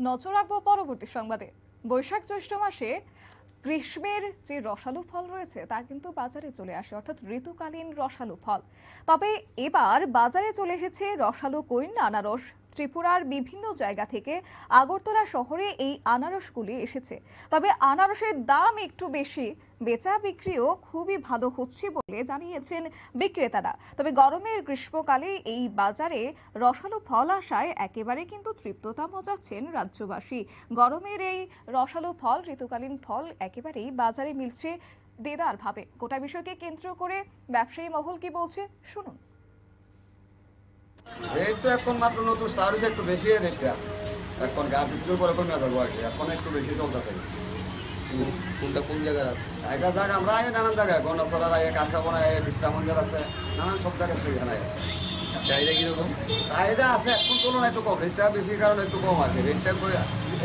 নজর রাখবো পরবর্তী সংবাদে। বৈশাখ জ্যৈষ্ঠ মাসে গ্রীষ্মের যে রসালো ফল রয়েছে তা কিন্তু বাজারে চলে আসে, অর্থাৎ ঋতুকালীন রসালো ফল। তবে এবার বাজারে চলে এসেছে রসালো কৈন আনারস। ত্রিপুরার বিভিন্ন জায়গা থেকে আগরতলা শহরে এই আনারসগুলি এসেছে। তবে আনারসের দাম একটু বেশি, বেচা বিক্রিও খুবই ভালো হচ্ছে বলে জানিয়েছেন বিক্রেতারা। তবে গরমের গ্রীষ্মকালে এই বাজারে রসালো ফল আসায় একেবারে কিন্তু তৃপ্ততা মজাচ্ছেন রাজ্যবাসী। গরমের এই রসালো ফল, ঋতুকালীন ফল একেবারেই বাজারে মিলছে দেদার ভাবে। গোটা বিষয়কে কেন্দ্র করে ব্যবসায়ী মহল কি বলছে শুনুন। রেট তো এখন মাত্র নতুন স্টার্ট হয়েছে, একটু বেশি রেটটা এখন গাছ কিছুর পরে কমে যাবো আর কি। এখন একটু বেশি চলতেছে। কোনটা কোন জায়গায় আছে? একটা জায়গা আমরা আগে নানান জায়গায় গন্ডাছড়ার আগে, কাঁসাবনের আগে, বিশ্রামঞ্জের আছে, নানান সব জায়গা থেকে এখানে আছে। চাহিদা কিরকম? চাহিদা আছে এখন তুলনায় একটু কম, রেটটা বেশি কারণে একটু কম আছে। রেটটা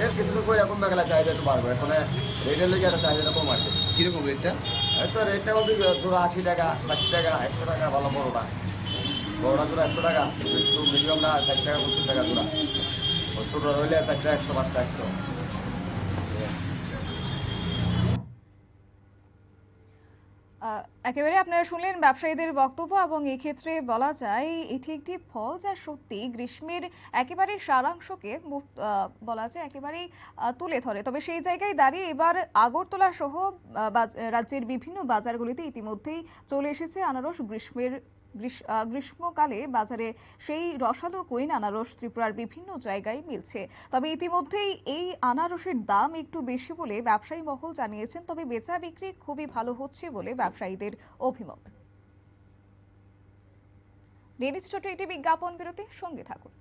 এর কিছুদিন করে এখন গেলে চাহিদা একটু বাড়বে। এখন রেটের লেগে একটা চাহিদাটা কম আছে। কিরকম রেটটা? তো রেটটা বলতে জোড়া 80 টাকা, 60 টাকা, 100 টাকা ভালো বড়টা। বড়টা জোড়া 100 টাকা, একটু মিডিয়ামটা 60 টাকা, 70 টাকা জোড়া। ওই ছোটটা হইলে 4টা 100, 5টা 100। একেবারে আপনারা শুনলেন ব্যবসায়ীদের বক্তব্য, এবং এক্ষেত্রে বলা যায় এটি একটি ফল যা সত্যি গ্রীষ্মের একেবারে সারাংশকে বলা যায় একেবারেই তুলে ধরে। তবে সেই জায়গায় দাঁড়িয়ে এবার আগরতলা সহ রাজ্যের বিভিন্ন বাজারগুলিতে ইতিমধ্যেই চলে এসেছে আনারস। গ্রীষ্মকালে বাজারে সেই রসালো কৈন আনারস ত্রিপুরার বিভিন্ন জায়গায় মিলছে। তবে ইতিমধ্যেই এই আনারসের দাম একটু বেশি বলে ব্যবসায়ী মহল জানিয়েছেন। তবে বেচা বিক্রি খুবই ভালো হচ্ছে বলে ব্যবসায়ীদের অভিমত। নিয়ে নিচ্ছি ছোট্ট একটি বিজ্ঞাপন বিরতি, সঙ্গে থাকুন।